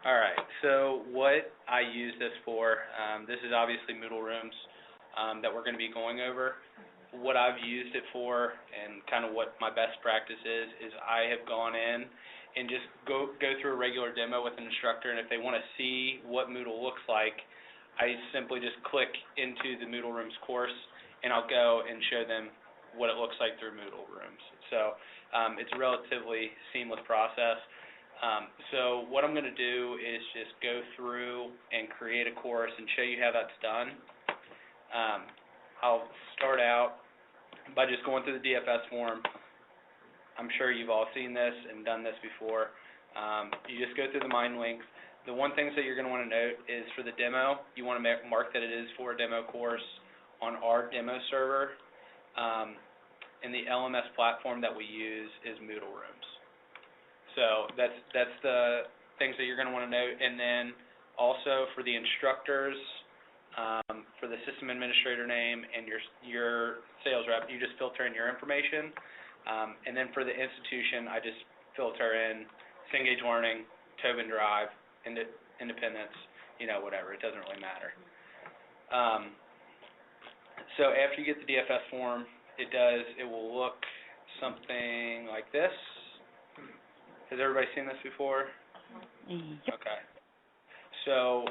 All right, so what I use this for, this is obviously Moodlerooms that we're going to be going over. What I've used it for and kind of what my best practice is I have gone in and just go through a regular demo with an instructor, and if they want to see what Moodle looks like, I simply just click into the Moodlerooms course, and I'll go and show them what it looks like through Moodlerooms. So it's a relatively seamless process. So what I'm going to do is just go through and create a course and show you how that's done. I'll start out by just going through the DFS form. I'm sure you've all seen this and done this before. You just go through the mind links. The one thing that you're going to want to note is for the demo, you want to mark that it is for a demo course on our demo server. And the LMS platform that we use is Moodlerooms. So that's the things that you're going to want to note. And then also for the instructors, for the system administrator name and your sales rep, you just filter in your information. And then for the institution, I just filter in Cengage Learning, Tobin Drive, Independence, whatever. It doesn't really matter. So after you get the DFS form, it will look something like this. Has everybody seen this before? Yep. Okay. So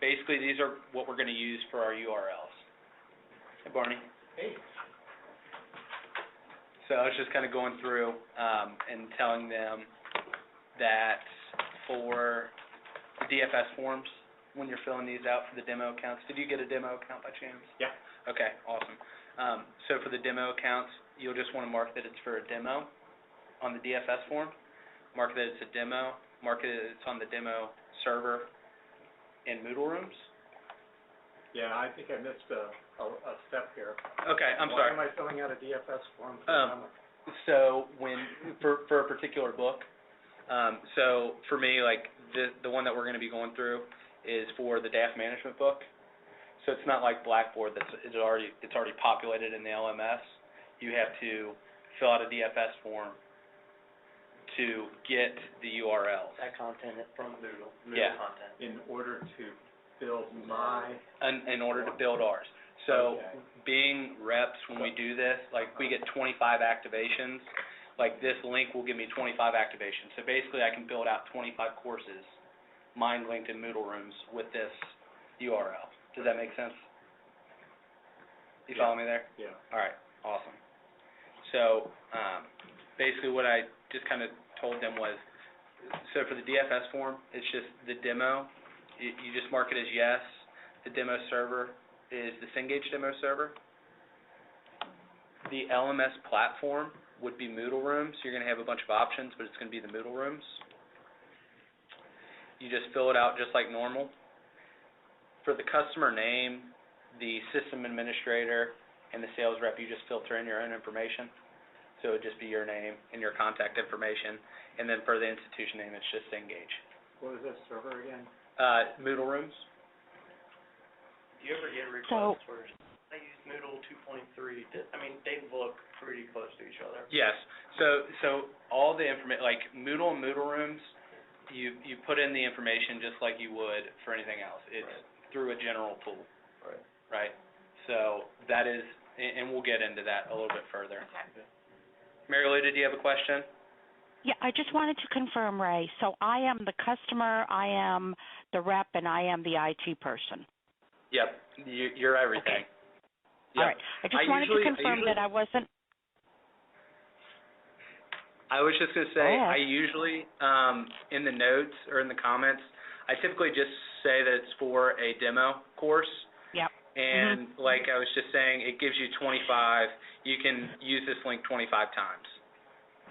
basically these are what we're going to use for our URLs. Hey, Barney. Hey. So I was just kind of going through and telling them that for the DFS forms, when you're filling these out for the demo accounts, did you get a demo account by chance? Yeah. Okay, awesome. So for the demo accounts, you'll just want to mark that it's for a demo on the DFS form. Mark that it's a demo. Mark that it's on the demo server in Moodlerooms. Yeah, I think I missed a step here. Okay, I'm sorry. Why am I filling out a DFS form? So for a particular book, so for me, like the one that we're going to be going through is for the DAF management book. So it's not like Blackboard it's already populated in the LMS. You have to fill out a DFS form to get the URL. That content from Moodle. Yeah. Content. In order to build my... In order to build ours. So okay. Being reps, when we do this, like we get 25 activations, like this link will give me 25 activations. So basically I can build out 25 courses, mind linked in Moodlerooms with this URL. Does that make sense? You follow me there? Yeah. All right, awesome. So basically what I just kind of told them was, so for the DFS form, it's just the demo. You just mark it as yes. The demo server is the Cengage demo server. The LMS platform would be Moodlerooms. You're going to have a bunch of options, but it's going to be the Moodlerooms. You just fill it out just like normal. For the customer name, the system administrator, and the sales rep, you just filter in your own information. So it would just be your name and your contact information. And then for the institution name, it's just Cengage. What is this server again? Moodlerooms. Do you ever get requests for, I use Moodle 2.3, they look pretty close to each other. Yes. So all the information, like Moodle and Moodlerooms, you put in the information just like you would for anything else. It's through a general pool. Right. Right? So that is, and we'll get into that a little bit further. Okay. Mary Lou, did you have a question? Yeah, I just wanted to confirm, Ray. So I am the customer, I am the rep, and I am the IT person. Yep, you're everything. Okay. Yep. All right. I just wanted to confirm that I wasn't... I was just going to say, I usually, in the notes or in the comments, I typically just say that it's for a demo course. Yep. And like I was just saying, it gives you 25. You can use this link 25 times.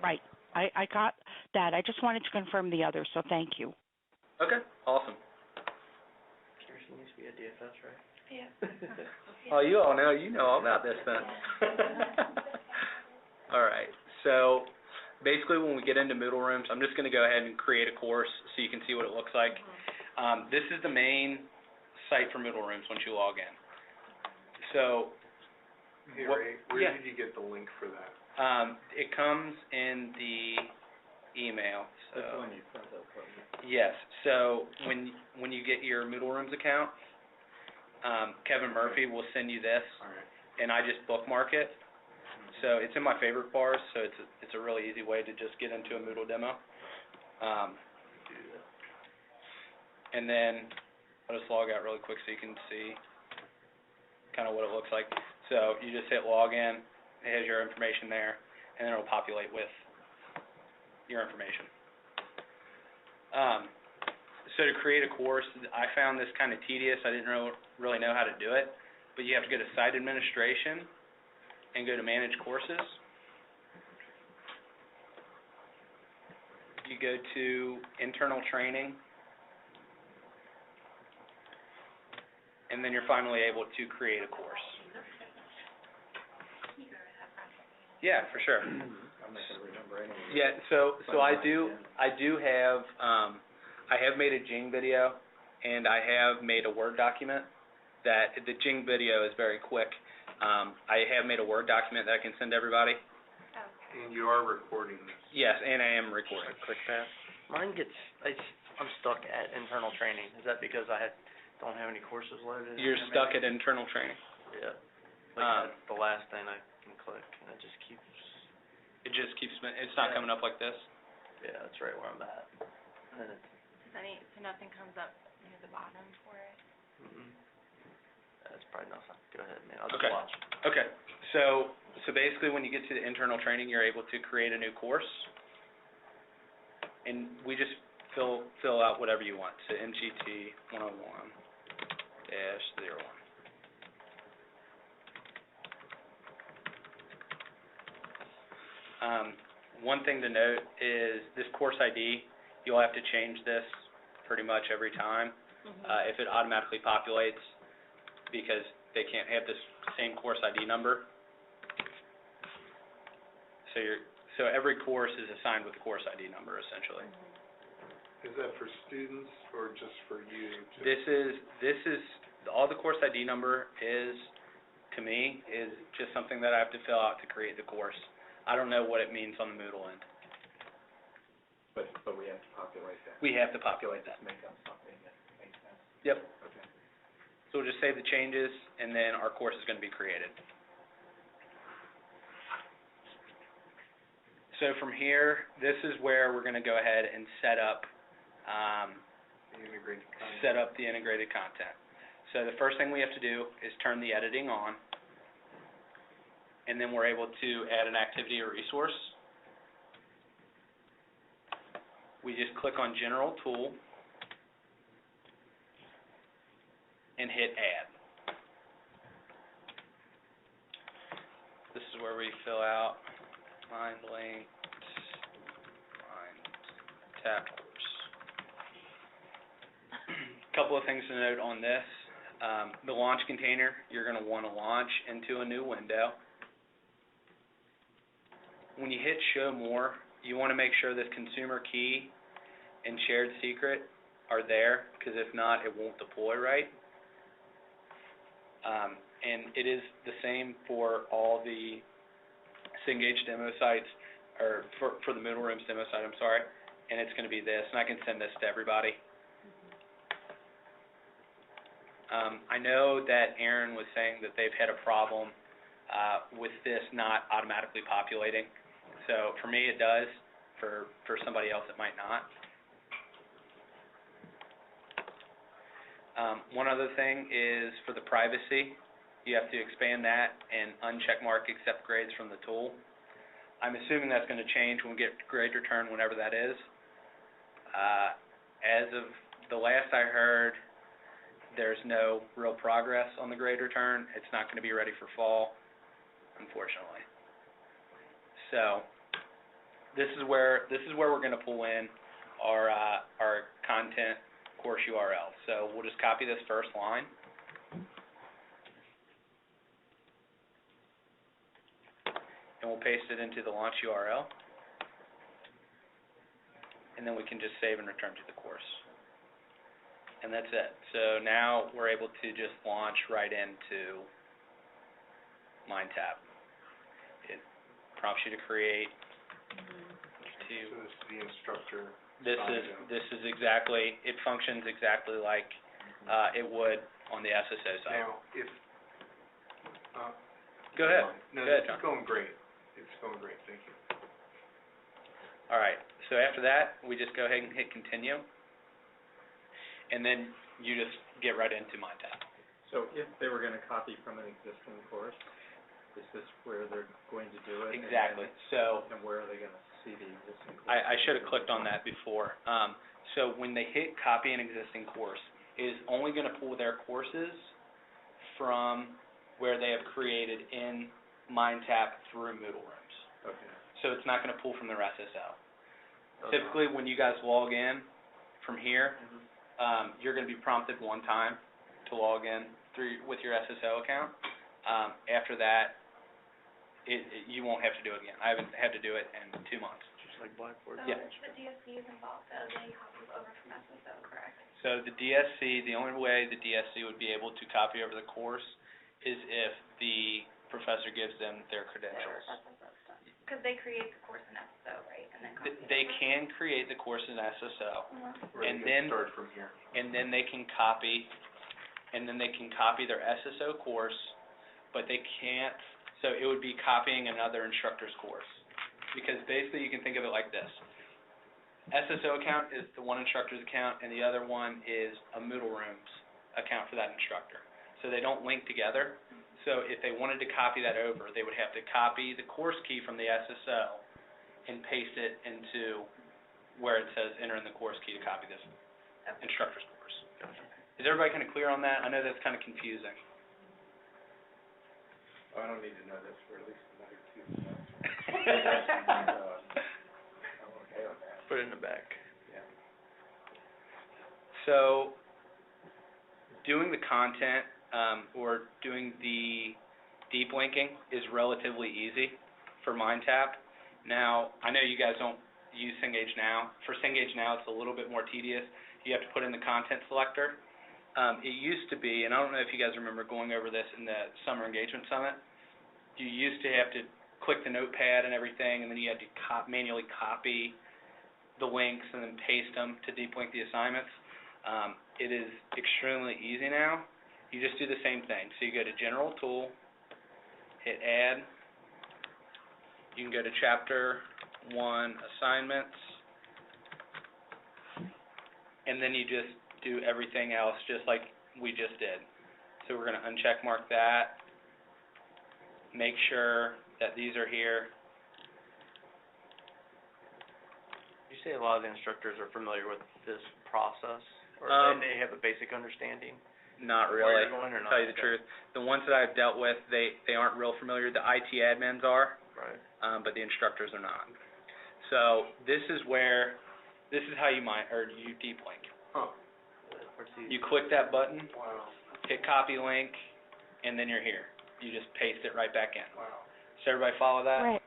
Right. I got that. I just wanted to confirm the other, so thank you. Okay, awesome. Kirsten used to be a DFS, right? Yeah. Oh, you all know, all about this then. All right, so basically when we get into Moodlerooms, I'm just going to go ahead and create a course so you can see what it looks like. This is the main site for Moodlerooms once you log in. So, hey, Ray, where did you get the link for that? It comes in the email. So That's the one you sent out from me. Yes, so when you get your Moodlerooms account, Kevin Murphy will send you this, All right. and I just bookmark it. So it's in my favorite bars, so it's a really easy way to just get into a Moodle demo. And then I'll just log out really quick so you can see kind of what it looks like. So you just hit login, it has your information there, and then it'll populate with your information. So to create a course, I found this kind of tedious. I didn't really know how to do it, but you have to go to Site Administration and go to Manage Courses. You go to Internal Training, and then you're finally able to create a course. Yeah, for sure. I'm not gonna remember any of it. Yeah, so I do have I have made a Jing video, and I have made a Word document. That the Jing video is very quick. I have made a Word document that I can send to everybody. And you are recording this. Yes, and I am recording. Quick pass. Mine gets, I'm stuck at internal training. Is that because I don't have any courses loaded? You're stuck at internal training. Yeah. Like that's the last thing I can click, and it just keeps. It just keeps. It's not coming up like this. Yeah, that's right where I'm at. And then it's. So nothing comes up near the bottom for it? That's probably nothing. Go ahead, man. I'll just Okay. watch. Okay. So basically, when you get to the internal training, you're able to create a new course, and we just fill out whatever you want. So MGT 101-01. One thing to note is this course ID. You'll have to change this pretty much every time if it automatically populates, because they can't have this same course ID number. So every course is assigned with a course ID number, essentially. Is that for students or just for you? This is all the course ID number is, to me, is just something that I have to fill out to create the course. I don't know what it means on the Moodle end. But we have to populate that. We have to populate that. Just make up something that makes sense. Yep. Okay. So we'll just save the changes, and then our course is going to be created. So from here, this is where we're going to go ahead and set up The integrated content. the integrated content. So the first thing we have to do is turn the editing on, and then we're able to add an activity or resource. We just click on General Tool and hit Add. This is where we fill out Mind Linked, Mind Tap Course. Couple of things to note on this. The launch container, you're going to want to launch into a new window. When you hit Show More, you want to make sure this consumer key and shared secret are there, because if not, it won't deploy right. And it is the same for all the Cengage demo sites, or for the Moodlerooms demo site, I'm sorry, and it's going to be this, and I can send this to everybody. I know that Aaron was saying that they've had a problem with this not automatically populating. So for me it does, for somebody else it might not. One other thing is for the privacy, you have to expand that and uncheck mark accept grades from the tool. I'm assuming that's going to change when we get grade return, whenever that is. As of the last I heard, there's no real progress on the grade return. It's not going to be ready for fall, unfortunately. So this is where we're going to pull in our content course URL. So we'll just copy this first line. And we'll paste it into the launch URL. And then we can just save and return to the course. And that's it. So now we're able to just launch right into MindTap. It prompts you to create. So this is the instructor This is exactly, it functions exactly like, it would on the SSO side. Now, if, Go ahead. No, Go ahead, this John. is going great. It's going great, thank you. All right, so after that, we just go ahead and hit continue, and then you just get right into MindTap. So if they were gonna copy from an existing course, is this where they're going to do it? Exactly, so And where are they gonna see the existing course? I should have clicked on that before. So when they hit copy an existing course, it is only gonna pull their courses from where they have created in MindTap through Moodlerooms. Okay. So it's not gonna pull from their SSO. Okay. Typically, when you guys log in from here, you're gonna be prompted one time to log in with your SSO account. After that, you won't have to do it again. I haven't had to do it in 2 months. Just like Blackboard. Yeah. The DSC is involved, though, they copy over from SSO, correct? So the DSC, the only way the DSC would be able to copy over the course is if the professor gives them their credentials. SSO stuff. Because they create the course in SSO, right, and then copy it They over? can create the course in SSO, Or And you then- can start from here. and then they can copy their SSO course, but they can't, so it would be copying another instructor's course. Because basically you can think of it like this. SSO account is the one instructor's account, and the other one is a Moodlerooms account for that instructor. So they don't link together. So if they wanted to copy that over, they would have to copy the course key from the SSO and paste it into where it says enter in the course key to copy this instructor's course. Is everybody kind of clear on that? I know that's kind of confusing. Oh, I don't need to know this for at least another 2 months. I'm okay with that. Put it in the back. Yeah. So, doing the content, or doing the deep linking is relatively easy for MindTap. Now, I know you guys don't use Cengage Now. For Cengage Now, it's a little bit more tedious. You have to put in the content selector. It used to be, and I don't know if you guys remember going over this in the Summer Engagement Summit, you used to have to click the notepad and everything, and then you had to manually copy the links and then paste them to deep link the assignments. It is extremely easy now. You just do the same thing. So you go to General Tool, hit Add. You can go to Chapter 1 Assignments, and then you just do everything else just like we just did. So we're going to uncheck mark that, make sure that these are here. You say a lot of the instructors are familiar with this process, or they have a basic understanding? Not Where really, you're going or to not? tell you the truth. The ones that I've dealt with, they aren't real familiar. The IT admins are, Right. but the instructors are not. So this is how you deep link. Huh, Where's the- You click that button, wow, hit copy link, and then you're here. You just paste it right back in. wow. Does everybody follow that? Right.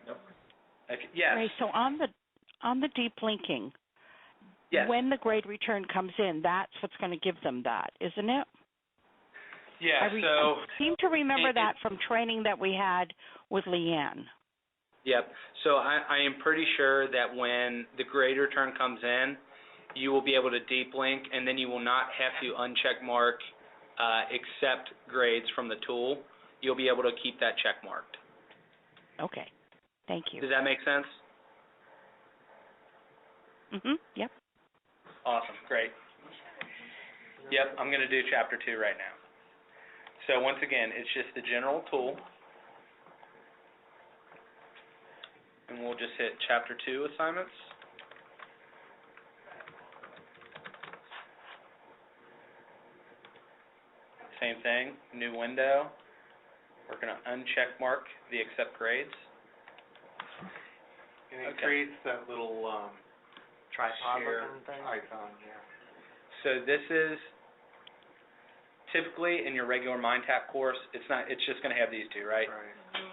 Okay, yes. Right, so on the deep linking, Yes. when the grade return comes in, that's what's going to give them that, isn't it? Yeah, I seem to remember it- that from training that we had with Leanne. Yep. So I am pretty sure that when the grade return comes in, you will be able to deep link, and then you will not have to uncheck mark accept grades from the tool. You'll be able to keep that check marked. Okay, thank you. Does that make sense? Yep. Awesome. Great. Yep. I'm going to do Chapter 2 right now. So once again, it's just the general tool. And we'll just hit Chapter 2 assignments. Same thing, new window. We're going to uncheck mark the accept grades. And it Okay. creates that little, Tripod share looking thing? icon, yeah. So this is typically in your regular MindTap course, it's just going to have these two, right? Right.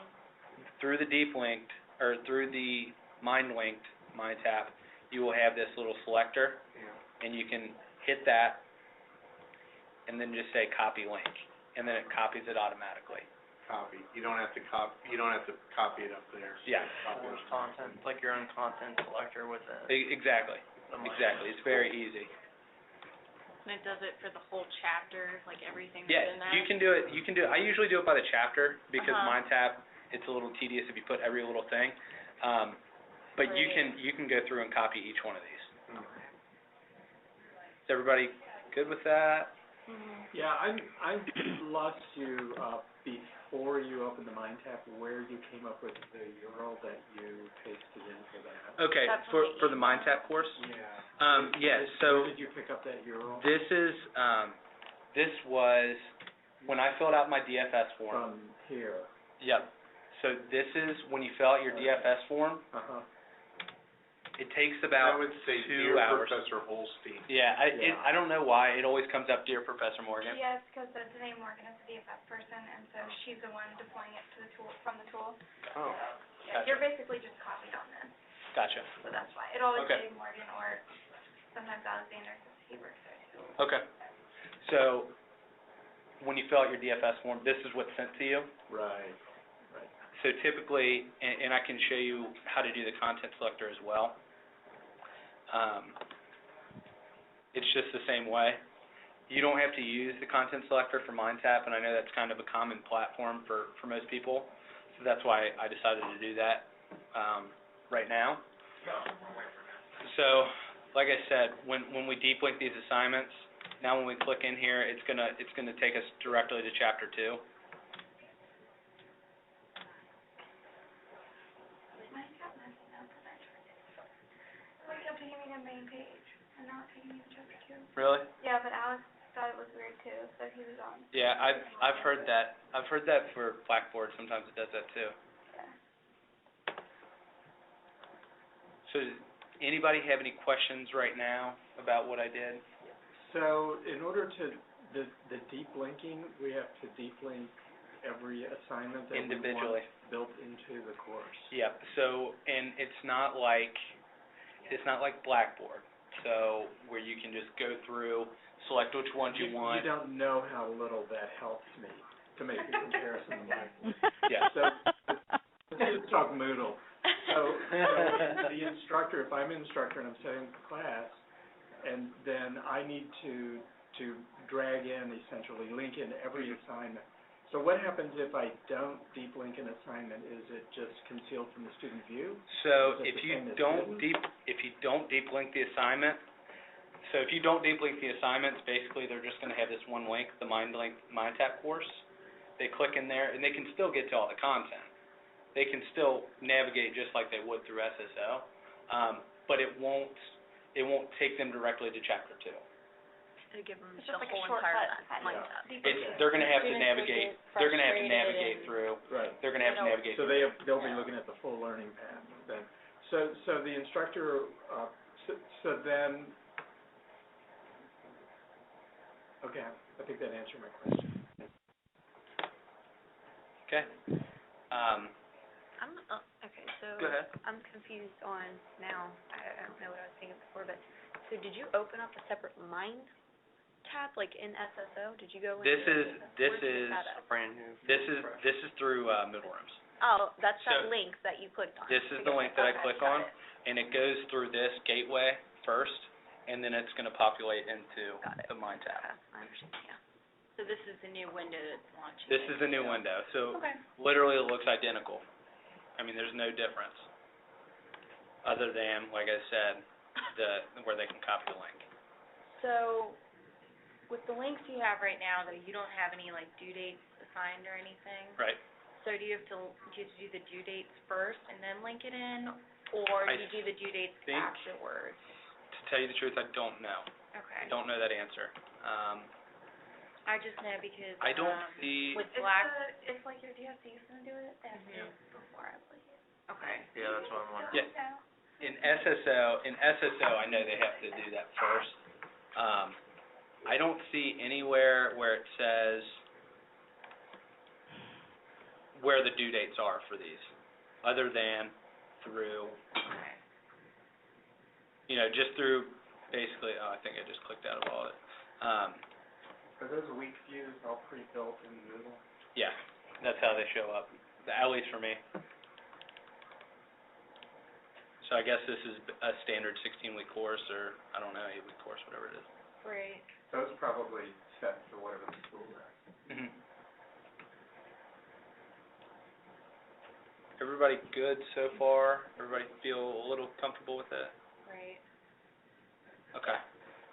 Through the deep linked, or through the mind linked MindTap, you will have this little selector, Yeah. and you can hit that, and then just say copy link, and then it copies it automatically. Copy. You don't have to copy it up there. Yeah. Copy Course it. content, like your own content selector with it. Exactly. Exactly, it's very easy. And it does it for the whole chapter, like everything Yeah, that's in that? you can do it, I usually do it by the chapter, because Uh-huh. MindTap, it's a little tedious if you put every little thing. But you can go through and copy each one of these. Is everybody good with that? Yeah, I'd love to, before you open the MindTap, where you came up with the URL that you pasted in for that. Okay, That's for the MindTap course? Yeah. Yeah, Where so did you pick up that URL? this was when I filled out my DFS form. From here. Yep. So this is when you fill out your DFS form. Uh-huh. It takes about I would say 2 dear hours. Professor Holstein. Yeah, Yeah. I don't know why it always comes up, dear Professor Morgan. Yes, because Danae Morgan is the DFS person, and so she's the one deploying it to the tool, from the tool. Oh. Yeah, you're basically just copied on this, Gotcha. so that's why. It always Okay. says Morgan, or sometimes Alexander, because he works there too. Okay. So when you fill out your DFS form, this is what's sent to you. Right. So typically, and I can show you how to do the content selector as well. It's just the same way. You don't have to use the content selector for MindTap, and I know that's kind of a common platform for most people, so that's why I decided to do that right now. So, like I said, when we deep link these assignments, now when we click in here, it's gonna take us directly to Chapter 2. Mine got messing up when I tried it. It kept taking me to the main page, and now it's taking me to chapter 2. Really? Yeah, but Alex thought it was weird too, so he was on. Yeah, I've heard that. I've heard that for Blackboard. Sometimes it does that too. Yeah. So, does anybody have any questions right now about what I did? So in order to, the deep linking, we have to deep link every assignment that we Individually. want built into the course. Yep. So, and it's not like Blackboard. So, where you can just go through, select which ones you want. You don't know how little that helps me to make a comparison to Blackboard. Yeah. So, let's talk Moodle. So the instructor, if I'm an instructor and I'm setting the class, and then I need to drag in, essentially, link in every assignment. So what happens if I don't deep link an assignment? Is it just concealed from the student view? So Is it if the you same as don't student? deep link the assignment, so if you don't deep link the assignments, basically they're just going to have this one link, the MindTap course. They click in there and they can still get to all the content. They can still navigate just like they would through SSO, but it won't take them directly to Chapter 2. To give them It's the just like a whole entire shortcut kind of. MindTap. They're going to have to Students navigate. would get They're going to have to frustrated navigate and- through. Right. They're going to have to navigate. So through. they'll be looking at the full learning path then. So the instructor, so then, okay, I think that answered my question. Okay. Okay, so Go ahead. I'm confused on now, I don't know what I was thinking before, but, so did you open up a separate Mind tab, like in SSO? Did you go into This is where'd you set that up? Brand new. This is through Moodlerooms. Oh, that's So- that link that you clicked on. This is the link that I click on, and it goes through this gateway first, and then it's going to populate into Got it. the MindTap. Okay, I understand, yeah. So this is the new window that's launching. This is the new window, so Okay. literally it looks identical. I mean, there's no difference, other than, like I said, where they can copy the link. So, with the links you have right now, though, you don't have any, like, due dates assigned or anything? Right. So do you have to do the due dates first and then link it in, or I do you do the due dates think- afterwards? To tell you the truth, I don't know. Okay. I don't know that answer. I just know because, I don't see, with It's Black, it's like your DSC's gonna do it, they have to do it before I believe. okay. Yeah, that's what I'm wondering. Yeah. in SSO, I know they have to do that first. I don't see anywhere where it says where the due dates are for these, other than through, Okay. just through, basically, I think I just clicked out of all of it. Are those weak views all pre-built in Moodle? Yeah, that's how they show up, at least for me. So I guess this is a standard 16-week course, or, I don't know, 8-week course, whatever it is. Right. So it's probably set to whatever the school is. Mhm. Everybody good so far? Everybody feel a little comfortable with it? Right. Okay.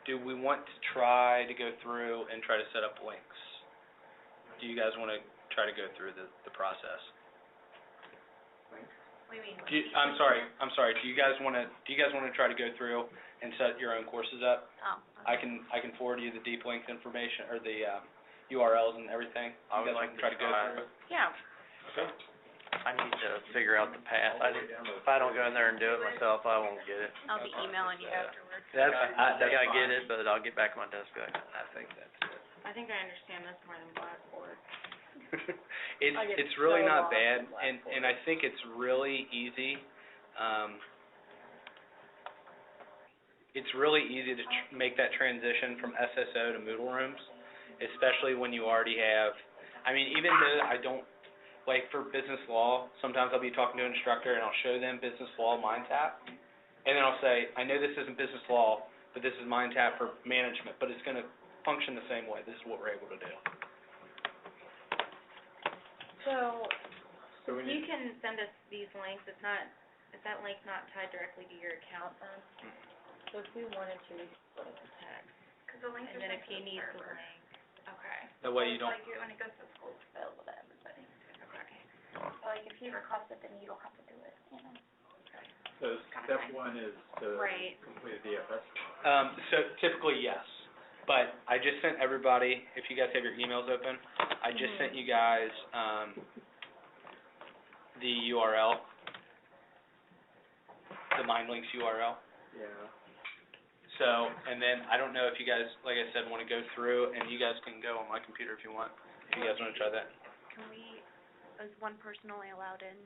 Do we want to try to go through and try to set up links? Do you guys want to try to go through the process? What do you mean? I'm sorry. Do you guys want to try to go through and set your own courses up? Oh. I can forward you the deep link information or the URLs and everything. I You would guys like wanna to try to go try. through it? Yeah. I need to figure out the path. If I don't go in there and do it myself, I won't get it. I'll be emailing you afterwards. That's I think I get it, but I'll get back on my desk. I think that's it. I think I understand this more than Blackboard. It's really not bad, and I think it's really easy. It's really easy to make that transition from SSO to Moodlerooms, especially when you already have. I mean, even though I don't like for business law, sometimes I'll be talking to an instructor and I'll show them business law MindTap, and then I'll say, I know this isn't business law, but this is MindTap for management, but it's going to function the same way. This is what we're able to do. So, So we if you need, can send us these links, is that link not tied directly to your account then? So if we wanted to, we could split up the text, Because the links and are then sent if he to the needs the server. link, okay, That way you So don't. it's like when it goes to school, it's available to everybody. okay. So like if he requests it, then you don't have to do it, you know? so step one is to Right. complete a DFS. So typically, yes. But I just sent everybody, if you guys have your emails open, I just sent you guys the URL, the MindLinks URL. Yeah. So, and then I don't know if you guys, like I said, want to go through, and you guys can go on my computer if you want, if you guys want to try that. Can we, is one person only allowed in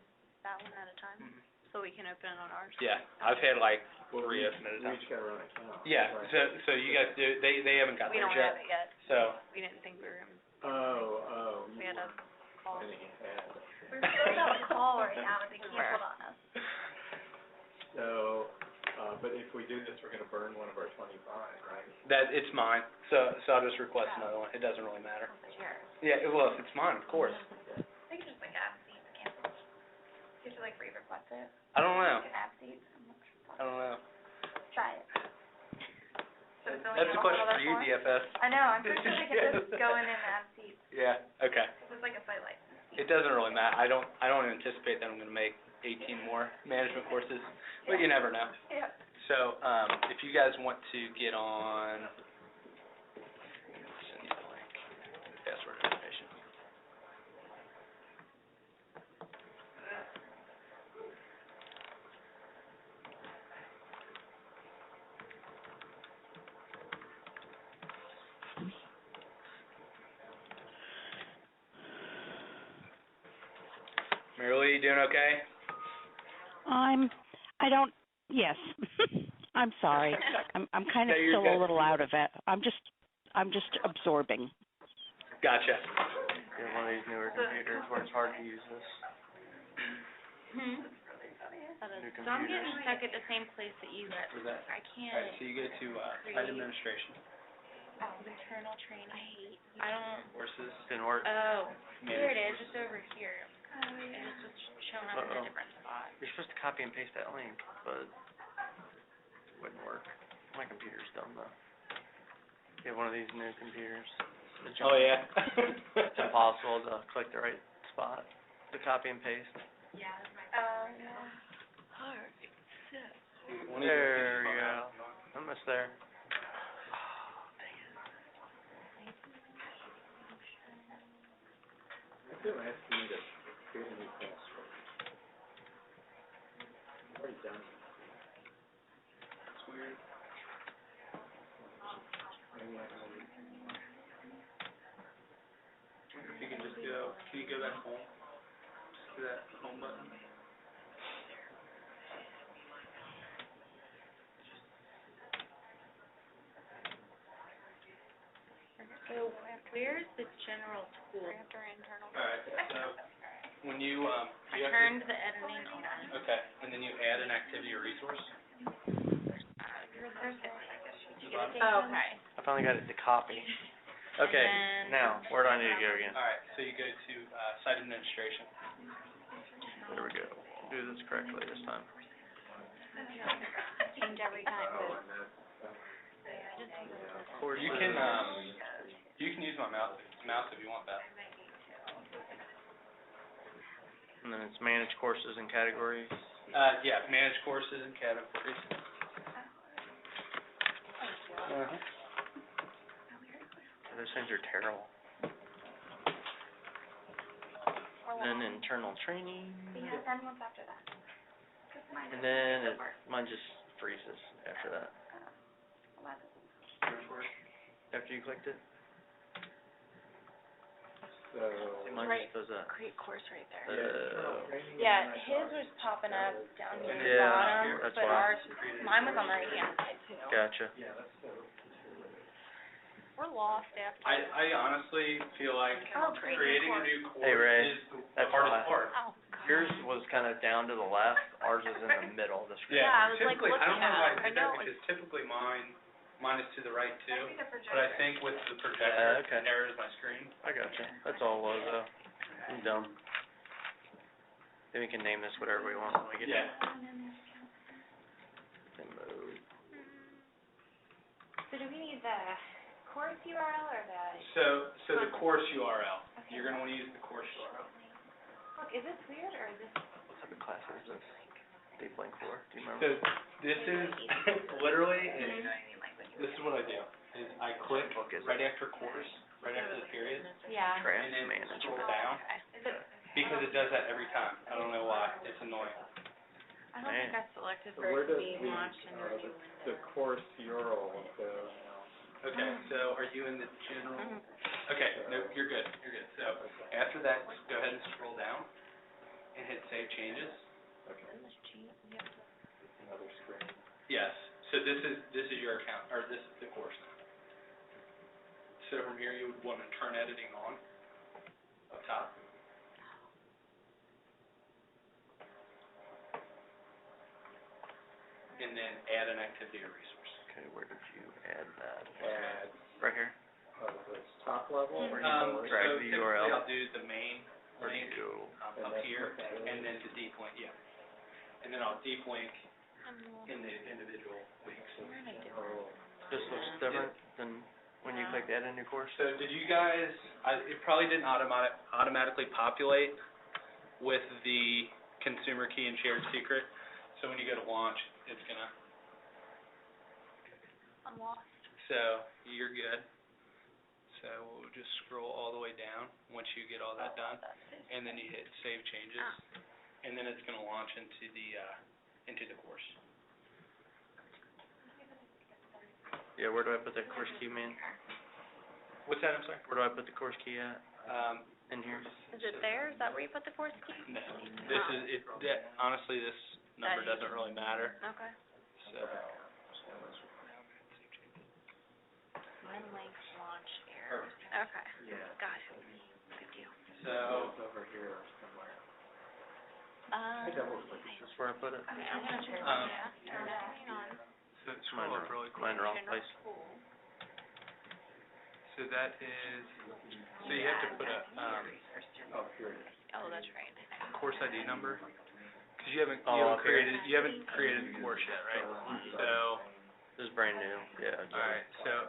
that one at a time? So we can open it on ours? Yeah, I've had like Well, we 3 each, open at a we time. each got our own account. Yeah, Right. so you guys do, they haven't got We theirs don't have yet, it yet. so. We didn't think we were gonna, Oh, we had a call. I think you had. We're supposed to have a call right now, and they canceled on us. So, but if we do this, we're gonna burn one of our 25, right? That, it's mine, so I'll just request another one, it doesn't really matter. Sure. Yeah, well, if it's mine, of course. They could just like add seats, cancel. You have to like re-request it. I don't know, You can add seats. I'm not sure. I don't know. Try it. So it's only That's a question for you, form? DFS. I know, I'm pretty sure they can just go in and add seats. Yeah, okay. It's like a site license. It doesn't really matter, I don't anticipate that I'm gonna make 18 more management courses, but you never know. Yeah. So, if you guys want to get on, send you the link, password information. Mary Lee, you doing okay? Yes. I'm sorry. I'm kind of No, you're still a good. little out of it. I'm just absorbing. Gotcha. You have one of these newer computers where it's hard to use this. Hmm? That is, New So I'm computers. getting stuck at the same place that you guys. Where's that? I can't. Alright, so you go to, site administration, Internal training. I don't. courses, Didn't work. Oh, here it is. Manage It's over here. It's just showing up in a different spot. You're supposed to copy and paste that link, but it wouldn't work. My computer's dumb though. You have one of these new computers. It's Oh, yeah. It's impossible to click the right spot to copy and paste. Yeah. One of your There things you on go. Almost there. I feel like I need to create a new password. I've already done it. It's weird. Maybe I can If you can just go, can you go back home? Just to that home button. So where's the general tool? after internal. Alright, so When you, I you have to, turned the editing on. okay, and then you add an activity or resource. Oh, okay. I finally got it to copy. Okay, And then- now, where do I need to go again? Alright, so you go to, site administration. There we go. Do this correctly this time. Change every time, but Courses. You can use my mouse if you want that. And then it's manage courses and categories. Yeah, manage courses and categories. Those things are terrible. And then internal training. Yeah, then what's after that? 'Cause mine And is then the work. mine just freezes after that. 11. After you clicked it, So, mine Right. just does that. Create course right there. yeah. Yeah, his was popping up down near the Yeah, bottom, that's but why. ours, mine was on the right hand side too. Gotcha. Yeah, that's so. we're lost after. I honestly feel like Oh, great. creating a new course Hey, Ray, is the that's hardest why. part. Oh, God. Yours was kind of down to the left, ours is in the middle of the screen. Yeah, I was like Typically, I don't looking know why at it. I did I know that, because typically mine is to the right too, Maybe the projector. but I think with the projector, Yeah, okay. it narrows my screen. I gotcha. That's all it was though. I'm dumb. Then we can name this whatever we want when we get Yeah. to mode. So do we need the course URL or the, So the course URL, you're gonna wanna use the course URL. look, is this weird or is this? What type of class is this? Deep Link 4, do you remember? So this is literally, this is what I do, is I click Book is it? right after course, right after the period, Yeah. Trans and then management. scroll down, because it does that every time. I don't know why, it's annoying. I don't think I selected So for where it to does be the, launched in a new window. the course URL go now? Okay, so are you in the general? Mm-hmm. Okay, no, you're good. So after that, go ahead and scroll down and hit save changes. Okay, another screen. Yes, so this is your account, or this is the course now. So from here, you would want to turn editing on up top. And then add an activity or resource. Okay, where did you add that? Add, Right here? the top level, or So Drag the typically URL. I'll do the main Or do link you? up here, and then the deep link, yeah. And then I'll deep link in the individual links. This looks different than when you clicked add a new course? So did you guys, it probably didn't automatically populate with the consumer key and shared secret. So when you go to launch, it's gonna, I'm lost. so you're good. So we'll just scroll all the way down once you get all that done, and then you hit save changes, and then it's gonna launch into the course. Yeah, where do I put that course key, man? What's that, I'm sorry? Where do I put the course key at? In here? Is it there? Is that where you put the course key? No, this is, honestly, this number doesn't really matter, Okay. so. Mine links launch errors. Okay. Yeah. Got it. Good deal. So, It's over here somewhere. Um, Is This is where I put it? okay, I'm gonna turn Um, it on. so Mine scroll up are, really quick. mine are wrong place. So that is, so you have to put a, Oh, here it is. Oh, that's right. course ID number, because you haven't Oh, okay. created the course yet, right? So, This is brand new, yeah. alright, so,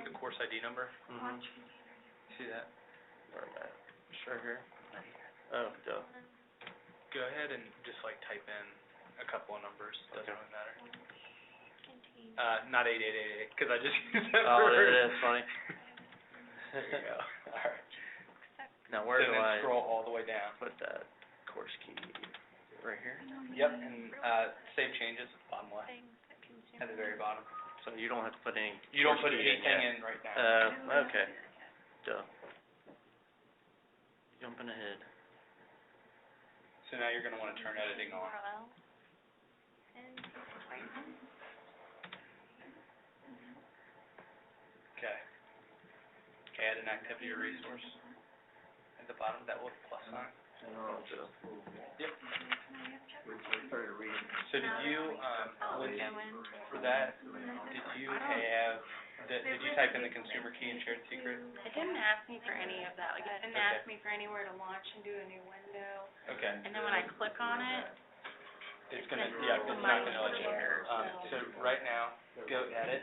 the course ID number, Mm-hmm. see that? Where am I? Just right here? Oh, duh. Go ahead and just like type in a couple of numbers, doesn't really matter. Not 8888, because I just used that Oh, for. there it is, funny. There you go, alright. Now, where So do then I scroll all the way down. put that course key? Right here? Yep, and, save changes, bottom left, at the very bottom. So you don't have to put any You don't course put key anything yet. in right now. Okay. Duh. Jumping ahead. So now you're gonna wanna turn editing on. URL. And right. Okay. Add an activity or resource at the bottom, that little plus sign. And I'll Yep. we started reading. So did you, when you, for that, did you have, did you type in the consumer key and shared secret? It didn't ask me for any of that, like, it didn't Okay. ask me for anywhere to launch and do a new window. Okay. And then when I click on it, It's gonna, yeah, it's not gonna let you. So right now, go edit,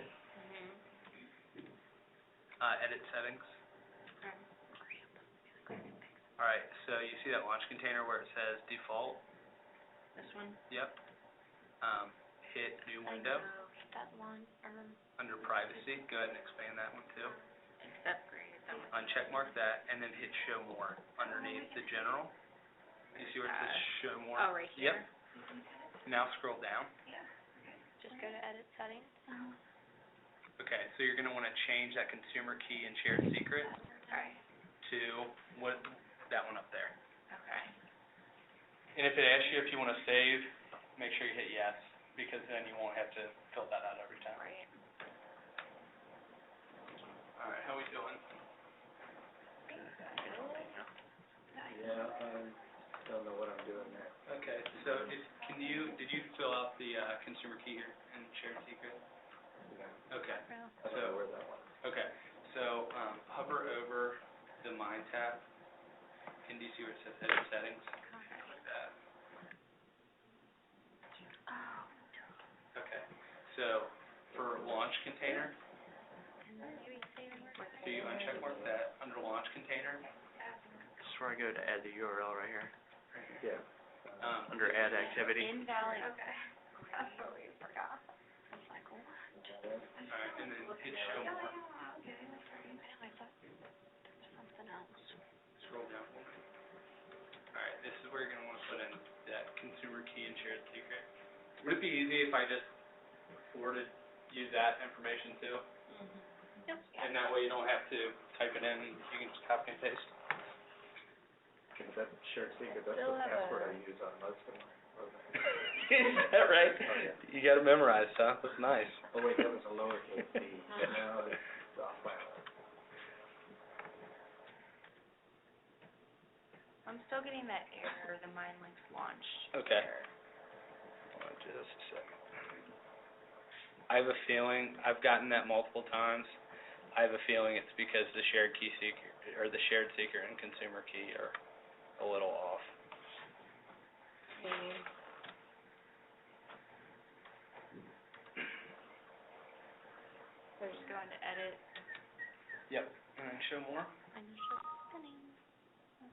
edit settings. Alright, so you see that launch container where it says default? this one, Yep. Hit new window, Hit that line, under privacy, go ahead and expand that one too. accept grade, that one. Uncheck mark that, and then hit show more underneath the general. You see where it says show more? oh, right here. Yep. Now scroll down. Just go to edit settings. Okay, so you're gonna wanna change that consumer key and shared secret Alright. to what, that one up there. Okay. And if it asks you if you wanna save, make sure you hit yes, because then you won't have to fill that out every time. Right. Alright, how we doing? Yeah, don't know what I'm doing there. Okay, so did you fill out the, consumer key here and shared secret? Okay, I don't know where that was. okay, so, hover over the Mine tab, and do you see where it says edit settings? Like that. Okay, so, for launch container, so you uncheck mark that, under launch container, This is where I go to add the URL right here, Yeah. under add activity. Invalid. Okay. That's what we forgot. alright, and then hit show more, Something else. scroll down for me. Alright, this is where you're gonna wanna put in that consumer key and shared secret. Would it be easy if I just use that information too? Yep. And that way you don't have to type it in, you can just copy and paste. Okay, but that shared secret, that's Still the have password a- I use on most of my programs. Is that right? Oh, yeah. You got it memorized, huh? That's nice. Oh, wait, that was a lowercase d, but now it's off by a lot. I'm still getting that error, the Mind Links launched. Okay. error. Hold on just a second. I have a feeling, I've gotten that multiple times. I have a feeling it's because the shared key secret, or the shared secret and consumer key are a little off. Maybe. So just go into edit. Yep. And then show more. Initial spinning. And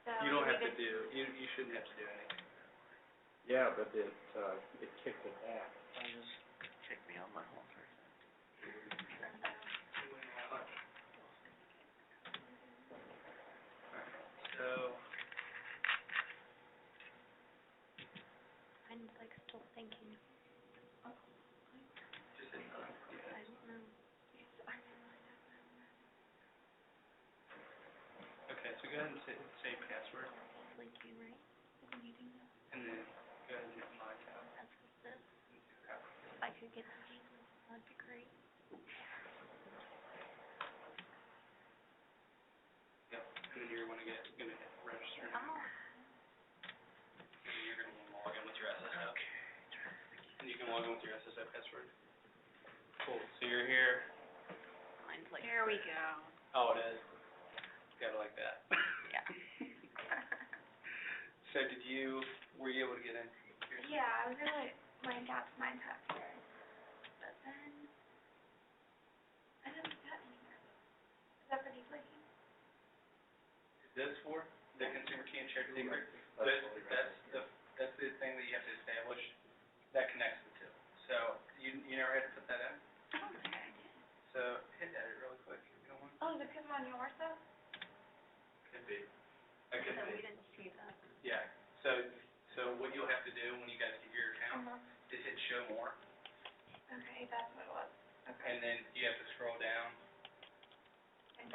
So you don't have we to just- do, you shouldn't have to do anything. Yeah, but it kicked it back. I just kick me on my home first. So, I'm like still thinking. just hit done. I don't know. Okay, so go ahead and say password, Blinking, right? and then go ahead and hit my tab. That's this. If I could get the game, that'd be great. Yep, and then you're gonna hit register. Oh. And then you're gonna wanna log in with your SSO. And you can log in with your SSO password. Cool, so you're here. Mine's like. There we go. Oh, it is. Got it like that. Yeah. So were you able to get in? Yeah, I was really mine tap here. But then I didn't get anywhere. Is that for deep-linking? Is this for the consumer key and shared secret? That's That's the thing that you have to establish, that connects the two. So, you never had to put that in? I don't think I did. So, hit edit really quick, if you don't mind. Oh, is it because I'm on your stuff? Could be. then you have to scroll down.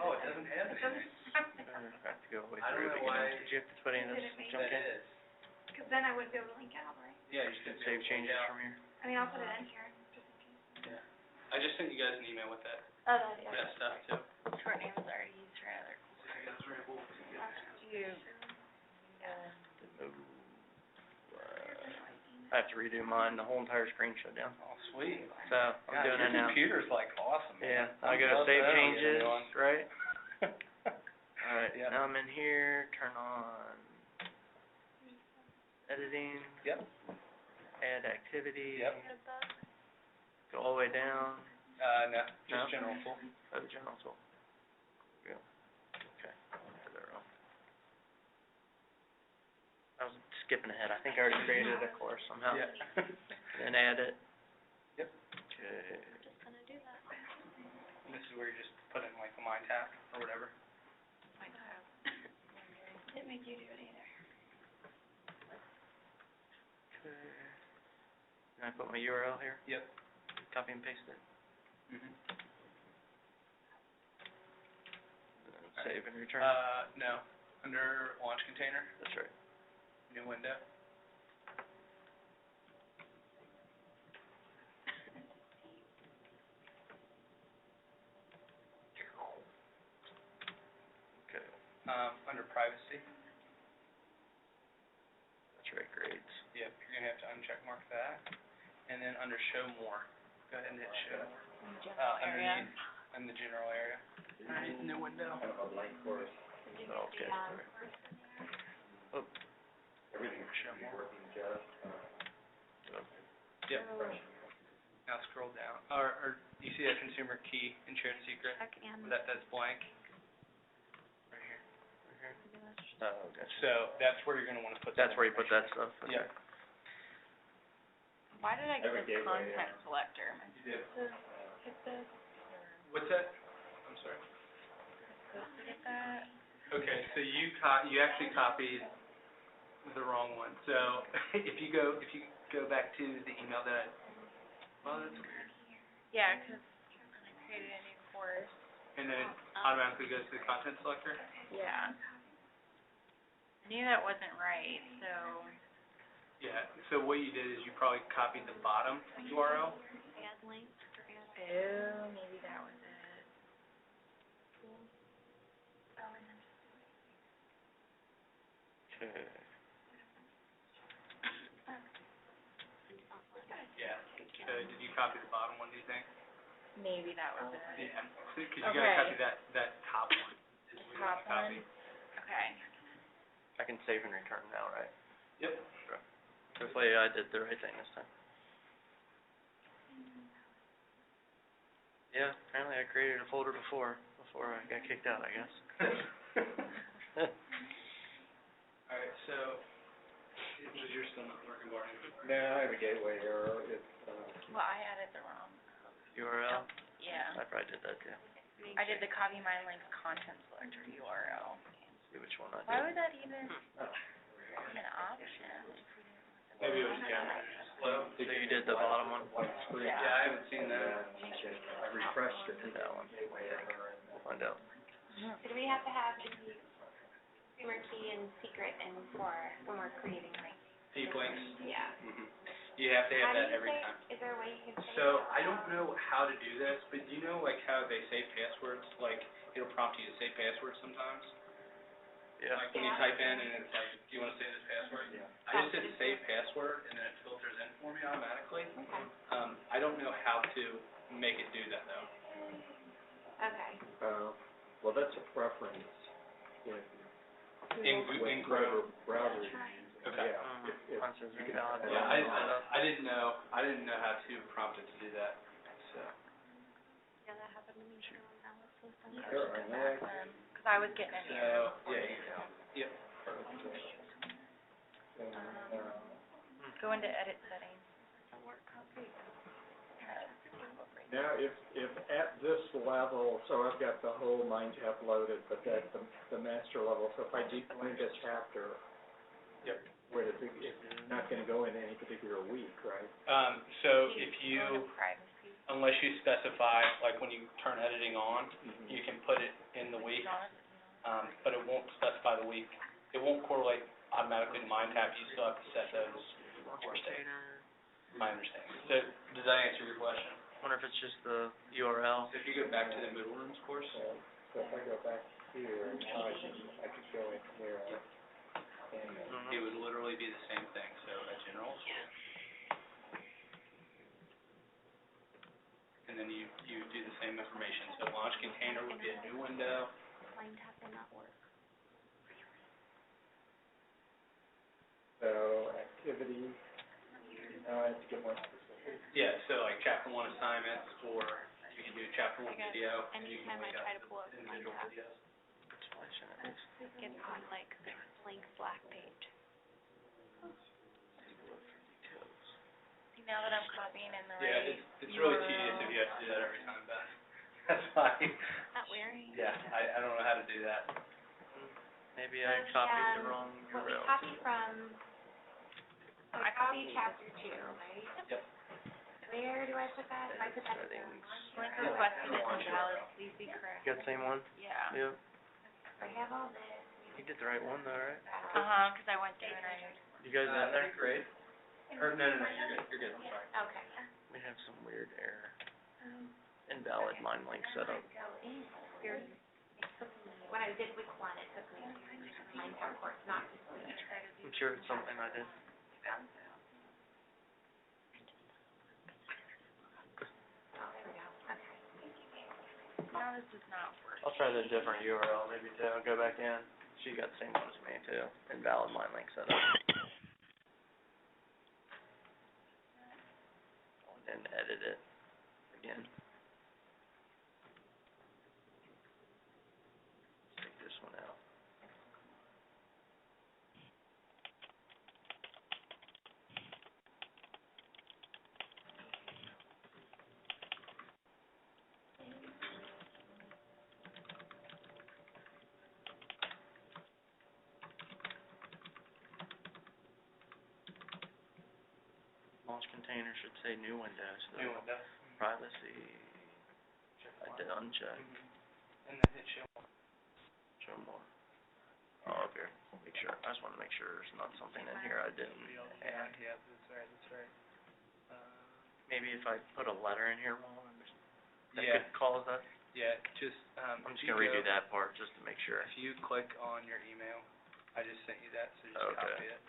Oh, it doesn't have anything. I have to go way I don't through it know again. why- Did you have to put any of this junk That in? is. Because then I wouldn't be able to link out, right? Yeah, you should Save changes from here. I mean, I'll put it in here, just in case. Yeah. I just sent you guys an email with that, Oh, that, yeah. that stuff too. Short names already used for other. You, I have to redo mine. The whole entire screen shut down. Oh, sweet. So I'm doing it now. Your computer's like awesome, Yeah, man. I go to love save that. changes, Yeah. right? Alright, Yeah. now I'm in here, turn on editing, Yep, add activity. yep. Go all the way down. No, No? just general tool. Oh, the general tool. Go. Okay, did that wrong. I was skipping ahead. I think I already created a course somehow. Yeah. Then add it. Yep. Okay. Just gonna do that. And this is where you just put in like the mind tap or whatever. Didn't make you do it either. Okay. Can I put my URL here? Yep. Copy and paste it. Mhm. And then save and return. No, under launch container, That's right. new window. Okay. Under privacy, That's right, grades. yep, you're gonna have to uncheck mark that. And then under show more, go ahead and hit show more. Underneath, in the general area. Underneath new window. Kind of a blank course, Okay, sorry. Oh, everything Show should be more. working just, Yep. Now scroll down, or you see that consumer key and shared secret, Check and. that's blank? Right here. oh, gotcha. So that's where you're gonna wanna put that. That's where you put that stuff, okay. Yep. why did I get Every this gateway, content selector? Am I You did. supposed to get this? What's that? I'm sorry. Supposed to get that? Okay, so you actually copied the wrong one. So if you go back to the email that well, that's weird. Yeah, 'cause I created a new course. And then it automatically goes to the content selector? Yeah. I knew that wasn't right, so. Yeah, so what you did is you probably copied the bottom URL. Add link or add. Oh, maybe that was it. Okay. Yeah. So did you copy the bottom one, do you think? Maybe that was it. Yeah. Because you gotta Okay. copy that top one. Is what you wanna Top one? copy. Okay. I can save and return now, right? Yep. Hopefully I did the right thing this time. Yeah, apparently I created a folder before I got kicked out, I guess. Alright, so, was yours still not working, Barney? no, I have a gateway error, it's, Well, I added the wrong. URL? Yeah. I probably did that too. I did the copy my links content selector URL. See which one I did. Why would that even be an option? Maybe it was generally just slow. So you did the bottom one? white screen. Yeah, I haven't seen that. I refreshed it, That one. gateway error, and We'll find out. So do we have to have the consumer key and secret in for when we're creating like? Deep links. Yeah. You have to How have do that you every say, time. is there a way you can say? So, I don't know how to do this, but do you know like how they save passwords? Like, it'll prompt you to save passwords sometimes? Yeah. Like when you type in and it's like, do you wanna save this password? yeah. I just hit save password and then it filters in for me automatically. Okay. I don't know how to make it do that though. Okay. Well, that's a preference In Chrome. browsers, Okay. yeah, if, Mine says you could invalid. set Yeah, up- I didn't know how to prompt it to do that, so. Yeah, that happened to me too on Alice system. Sure, and then, Cause I was getting an error. So, yeah, yep. Go into edit settings. Now, if at this level, so I've got the whole mind tap loaded, but that's the master level, so if I deep link a chapter, Yep. where it's not gonna go into any particular week, right? So if Go you, to privacy. unless you specify, like when you turn editing on, you can put it in the week, but it won't specify the week. It won't correlate automatically to MindTap, you still have to set those Launch for it, container. my understanding. So, does that answer your question? Wonder if it's just the URL. So if you go back to the Moodlerooms course, So if I go back here, now I can go in here and, it would literally be the same thing, so a general. And then you do the same information, so launch container would be a new window. MindTap did not work. so activity, now I have to get more specific. Yeah, so like chapter 1 assignments, or you can do chapter 1 video, and you can Anytime I link try up to pull up individual MindTap, videos. That's why I shouldn't have this. it gets on like this blank black page. Details. See, now that I'm copying in the Yeah, right it's really tedious if you have to do that every time, Beth. That's why, Not weird. yeah, I don't know how to do that. Maybe I copied the wrong What we URL. copied from, I copied chapter 2, right? Yep. Where do I put that? If I put that in Settings. link requested is invalid, please be correct. You got the same one? Yeah. Yep. I have all this. You did the right one though, right? 'Cause I went through and I, You guys in there? Grade? Or, no, you're good, I'm sorry. Okay. We have some weird error. Invalid mind link setup. Here, it took me, when I did week 1, it took me to the MindTap course, not to week. I'm sure it's something I did. Oh, there we go. Okay. no, this does not work. I'll try the different URL maybe too. I'll go back in. She got the same one as me too. Invalid mind link setup. And edit it again. Take this one out. Launch container should say new windows though. New window. Privacy, I did uncheck. And then hit show. Show more. Oh, okay. Make sure, I just wanna make sure there's not something in here I didn't add. Yeah, that's right. Maybe if I put a letter in here wrong, that Yeah. could cause that. Yeah, just, I'm if just you gonna redo go- that part just to make sure. If you click on your email, I just sent you that, so just Okay. copy it.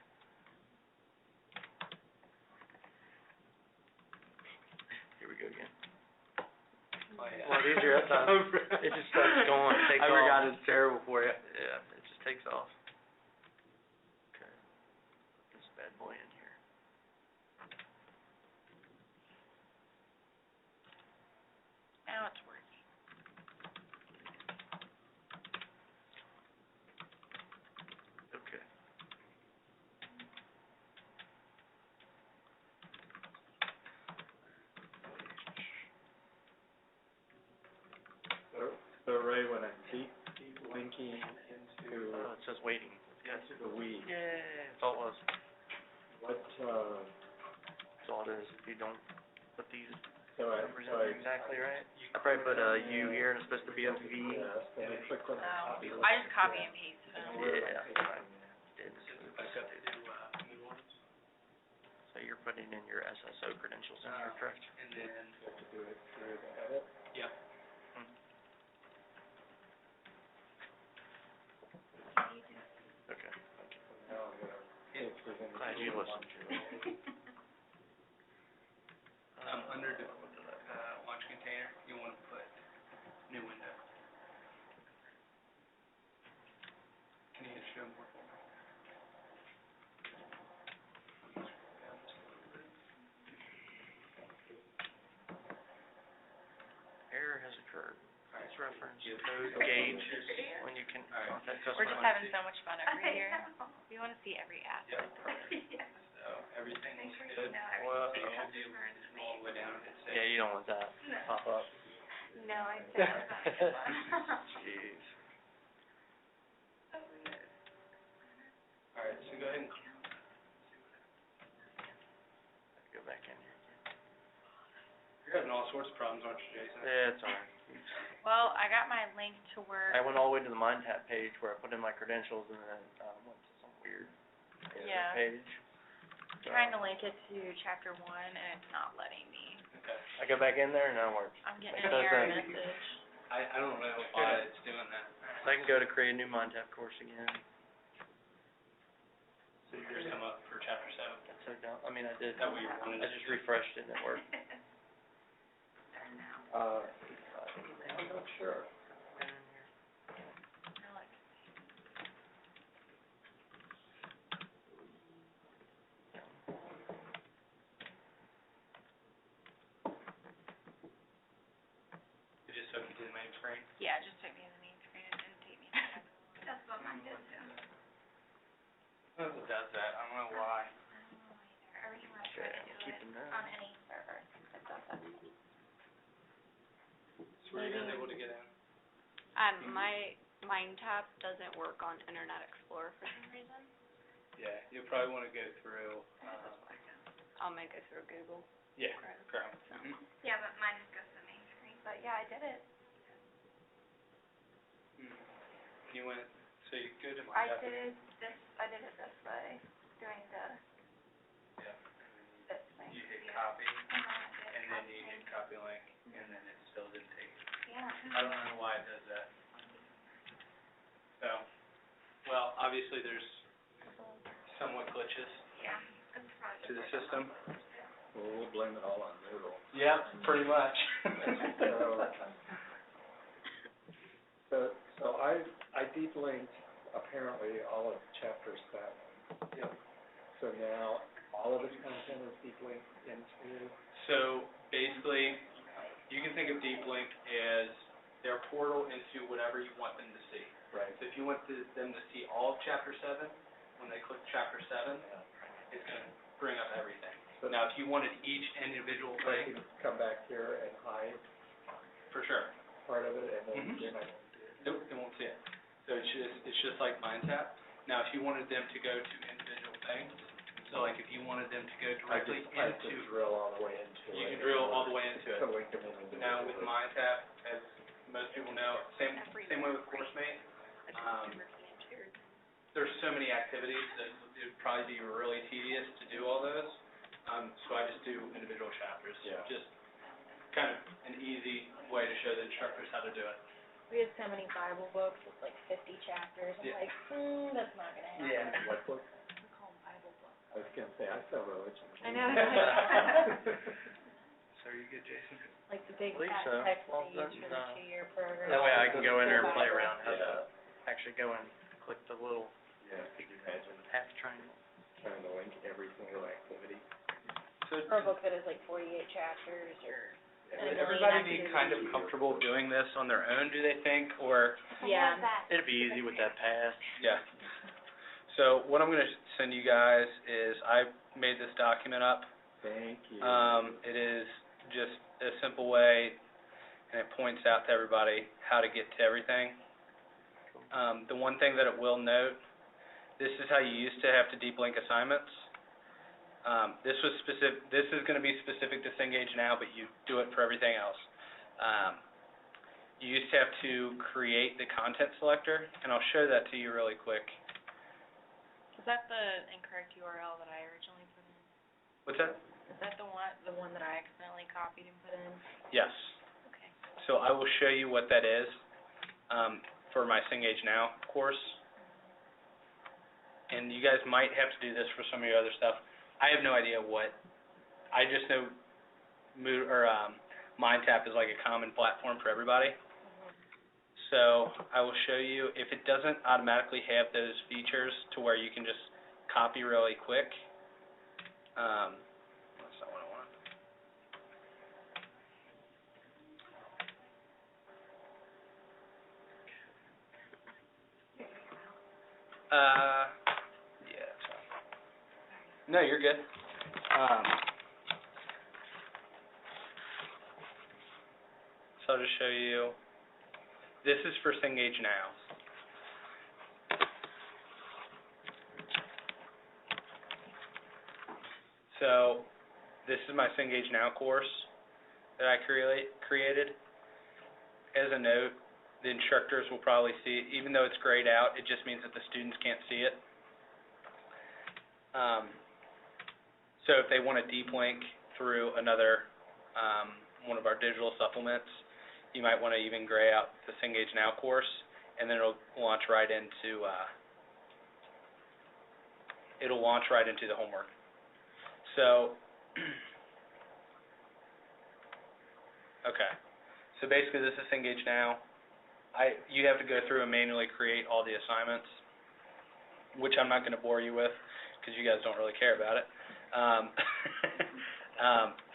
Here we go again. Oh, yeah. A lot easier that time. It just starts going, takes I forgot off. it's terrible for you. Yeah, it just takes off. Okay. Put this bad boy in here. Now it's working. Okay. So Ray, when I keep linking into, Oh, it says waiting. Yes. into the week, Yay, that's all it was. what, That's all it is. If you don't put these so I, numbers in exactly right. I probably put a U here and it's supposed to be a V. yes, then I click on the copy. I just copy and paste them. Yeah, I did. Back up to, Moodlerooms, So you're putting in your SSO credentials in here, correct? and then, You have to do it through the edit. yep. Okay, thank you. Now I'm gonna take these in. Glad you listened. Under the, launch container, you wanna put new window. Can you hit show more for me? Error has occurred. Please reference code gauge when you can contact customer. We're just having so much fun over here. We wanna see every aspect of it. So, everything looks good. Well, So you should do, all the way down, hit save. yeah, you don't want that pop up. No, I don't. Jeez. Alright, so go ahead and Go back in here. you're having all sorts of Jason. Yeah, it's alright. Well, I got my link to work. I went all the way to the MindTap page where I put in my credentials and then, went to some weird Yeah. page. Trying to link it to chapter 1 and it's not letting me. Okay. I go back in there and now it works. I'm getting It an does error that. message. I don't know why it's doing that. So I can go to create a new MindTap course again. So you just come up for chapter 7. So down, I mean, I did, Is that what you wanted? I just refreshed it and it worked. I'm not sure. It just took you to the main screen? Yeah, it just took me to the main screen and didn't take me to the That's what mine did too. It does that, I don't know why. I don't know either. Every time I try to do Keep it them there. on any server, it does that. So were you guys able to get in? My MindTap doesn't work on Internet Explorer for some reason. Yeah, you'll probably wanna go through, I'll make it through Google. yeah, Chrome. Yeah, but mine just goes to the main screen. But yeah, I did it. You went, so you go to my. I did it this way, doing Yeah. this thing. You hit copy, And and then you hit copy link, and then it still didn't take it. Yeah. I don't know why it does that. So, well, obviously there's somewhat glitches Yeah. It's probably to the system. Well, we'll blame it all on Moodle. Yeah, pretty much. So I deep linked apparently all of chapter 7. Yep. So now all of its content is deep linked into, So basically, you can think of Deep Link as their portal into whatever you want them to see. right? So if you want them to see all of chapter 7, when they click chapter 7, it's gonna bring up everything. So Now, if you wanted each individual I thing, can come back here and hide for sure. part of it and then Mhm. you're not gonna see it. Nope, they won't see it. So it's just like MindTap. Now, if you wanted them to go to individual things, so like if you wanted them to go directly I can into, drill all the way into it. you can drill all the way into To it. link them individually. Now, with MindTap, as most people know, same way with CourseMate, there's so many activities that it would probably be really tedious to do all those. So I just do individual chapters. Yeah. Just kind of an easy way to show the instructors how to do it. We had so many Bible books with like 50 chapters. I'm Yeah. like, that's not gonna happen. Yeah. What book? We call them Bible books. I was gonna say, I sell religion. I know. So are you good, Jason? Like the big Believe fat so. text Well, they use for the then, 2-year program. That way I can go in there and play Bible. around how to Yeah. actually go and click the little Yeah, could you imagine half triangle. trying to link every single activity? So Or a book that is like 48 chapters or. would everybody be kind of comfortable doing this on their own, do they think, or? Yeah. It'd be easy with that pass. Yeah. So what I'm gonna send you guys is I made this document up. Thank you. It is just a simple way, and it points out to everybody how to get to everything. The one thing that it will note, this is how you used to have to deep link assignments. This is gonna be specific to Cengage now, but you do it for everything else. You used to have to create the content selector, and I'll show that to you really quick. Is that the incorrect URL that I originally put in? What's that? Is that the one that I accidentally copied and put in? Yes. Okay. So I will show you what that is, for my Cengage Now course. And you guys might have to do this for some of your other stuff. I have no idea what, I just know MindTap is like a common platform for everybody. So I will show you, if it doesn't automatically have those features to where you can just copy really quick, that's not what I want. Yeah, that's fine. No, you're good. So I'll just show you, this is for Cengage Now. So, this is my Cengage Now course. that I created. As a note, the instructors will probably see it. Even though it's grayed out, it just means that the students can't see it. So if they want to deep link through another, one of our digital supplements, you might want to even gray out the Cengage Now course, and then it'll launch right into the homework. So, okay. So basically, this is Cengage Now. You have to go through and manually create all the assignments, which I'm not going to bore you with because you guys don't really care about it.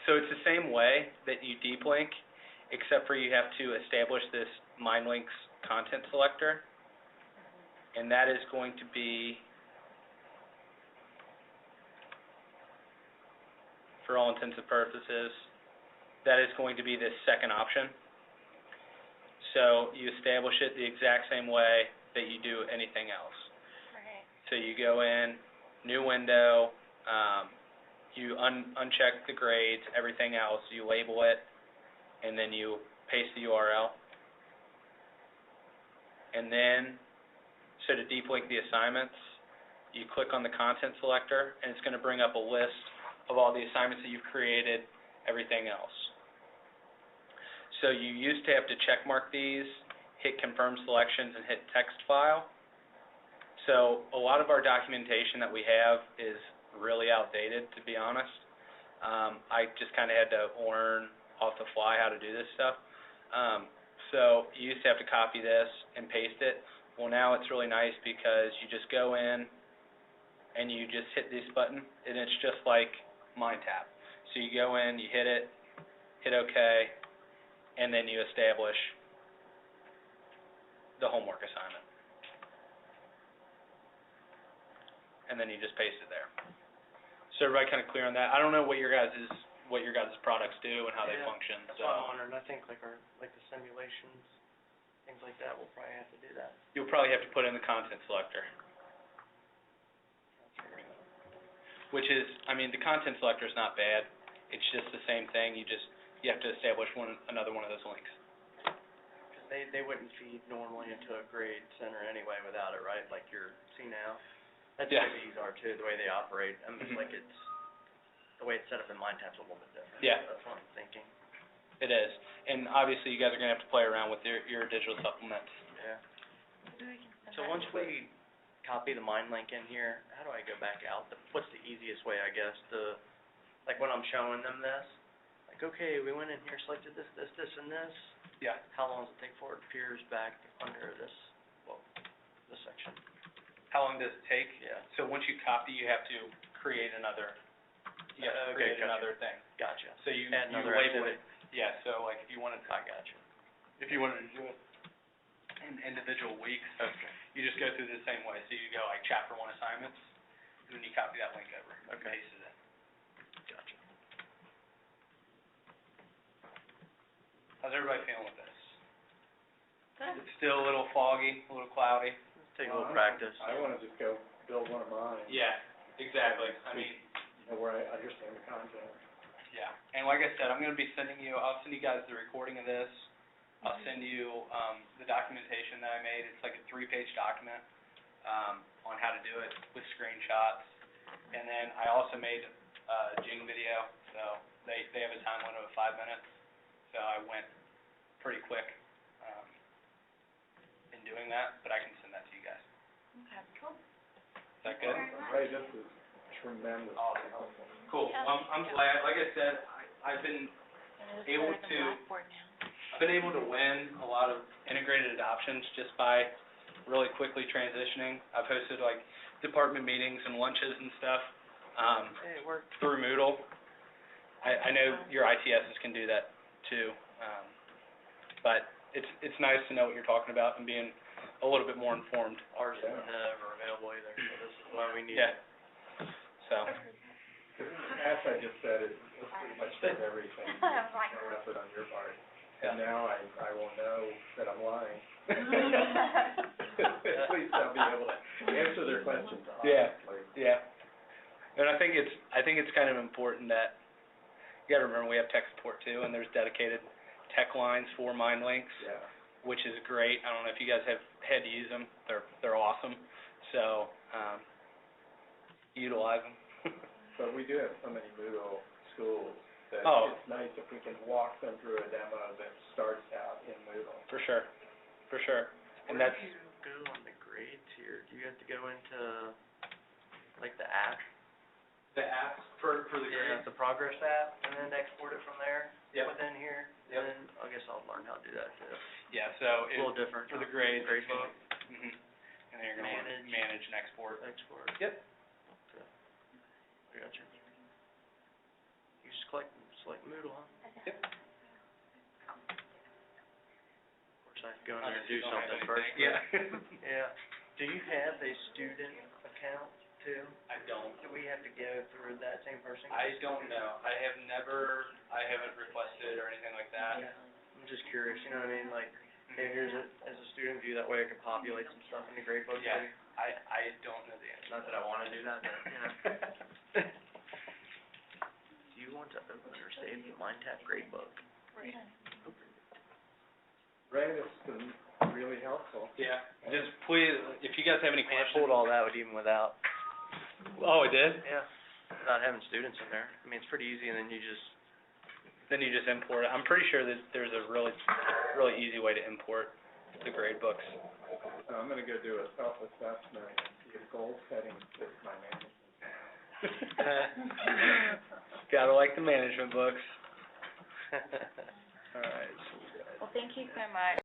So it's the same way that you deep link, except for you have to establish this MindLinks content selector, and that is going to be, for all intents and purposes, that is going to be this second option. So you establish it the exact same way that you do anything else. Right. So you go in, new window, you uncheck the grades, everything else, you label it, and then you paste the URL. And then, so to deep link the assignments, you click on the content selector, and it's going to bring up a list of all the assignments that you've created, everything else. So you used to have to check mark these, hit confirm selections, and hit text file. So a lot of our documentation that we have is really outdated, to be honest. I just kind of had to learn off the fly how to do this stuff. So you used to have to copy this and paste it. Well, now it's really nice because you just go in and you just hit this button, and it's just like MindTap. So you go in, you hit it, hit OK, and then you establish the homework assignment. And then you just paste it there. So everybody kind of clear on that? I don't know what your guys' products do and how they function. That's So what I'm wondering. I think like the simulations, things like that, we'll probably have to do that. you'll probably have to put in the content selector, which is, I mean, the content selector is not bad. It's just the same thing. You have to establish another one of those links. Because they wouldn't feed normally into a grade center anyway without it, right? Like your CNAV. That's the Yeah. way these are too, the way they operate. I mean, like it's, the way it's set up in MindTap's a little bit different. Yeah. That's what I'm thinking. It is. And obviously, you guys are going to have to play around with your digital supplements. Yeah. Maybe we can send So that once to we copy the MindLink in here, how do I go back out? What's the easiest way, I guess, to, like when I'm showing them this, like, okay, we went in here, selected this, and this. Yeah. How long does it take for it appears back under this, this section? How long does it take? Yeah. So once you copy, you have to create another. You have to Okay, create gotcha. another thing. Gotcha. So you Add another label activity. it. Yeah. So like if you wanted I gotcha. to do it in individual weeks, Okay. you just go through the same way. So you go like chapter 1 assignments, and then you copy that link over and Okay. paste it in. Gotcha. How's everybody feeling with this? Good. It's still a little foggy, a little cloudy. Take a little practice. I wanna just go build one of mine. Yeah, exactly. I mean, You know, where I understand the content. yeah. And like I said, I'm going to be I'll send you guys the recording of this. I'll send you the documentation that I made. It's like a 3-page document on how to do it with screenshots. And then I also made a Jing video, so they have a time limit of 5 minutes. So I went pretty quick in doing that, but I can send that to you guys. Okay, cool. Is that good? Ray, this is tremendous. Awesome. Helpful. Cool. Yeah. I'm glad. Like I said, I've been And Able it's better to- than Blackboard now. I've been able to win a lot of integrated adoptions just by really quickly transitioning. I've hosted like department meetings and lunches and stuff Hey, it worked. through Moodle. I know your ITSs can do that too, but it's nice to know what you're talking about and being a little bit more informed. Ours is never available either, so this is why we need Yeah. it. So, As I just said, it pretty much says everything. I was like- No effort on your part. Yeah. And now I will know that I'm lying. At least I'll be able to answer their questions Yeah. honestly. yeah. And I think it's kind of important that You gotta remember, we have tech support too, and there's dedicated tech lines for MindLinks, Yeah. which is great. I don't know if you guys have had to use them. They're awesome. So, utilize them. But we do have so many Moodle schools that Oh. it's nice if we can walk them through a demo that starts out in Moodle. For sure. And Where that's, do you go on the grades here? Do you have to go into, like, the app? the apps for the Yeah, the progress app, and then export it from there? Yep. Within here? Yep. And then, I guess I'll learn how to do that too. Yeah, so A little different. for the huh? grades, Grade it's gonna- book, mhm. And then you're gonna want to Manage. manage and export. export. Yep. Okay. I gotcha. You just select Moodle, huh? Yep. Of course, I have to go in there and do Don't have something first. anything. but- Yeah. Do you have a student account too? I don't. Do we have to go through that same person? I don't know. I haven't requested or anything like that. I'm just curious, you know what I mean, like, hey, here's as a student view, that way I can populate some stuff in the gradebook. Yeah. maybe. I don't know the answer. Not that I wanna do that, but, you know. Do you want to open or save the MindTap gradebook? Ray, this has been really helpful. Yeah. Just please, if you guys have any I mean, I questions. pulled all that with even without. Oh, it did? Yeah. Without having students in there. I mean, it's pretty easy, and then you just, Then you just import it. I'm pretty sure that there's a really easy way to import the grade books. So I'm gonna go do a self-assessment and see if goal setting fits my management. Gotta like the management books. All right. Well, thank you so much.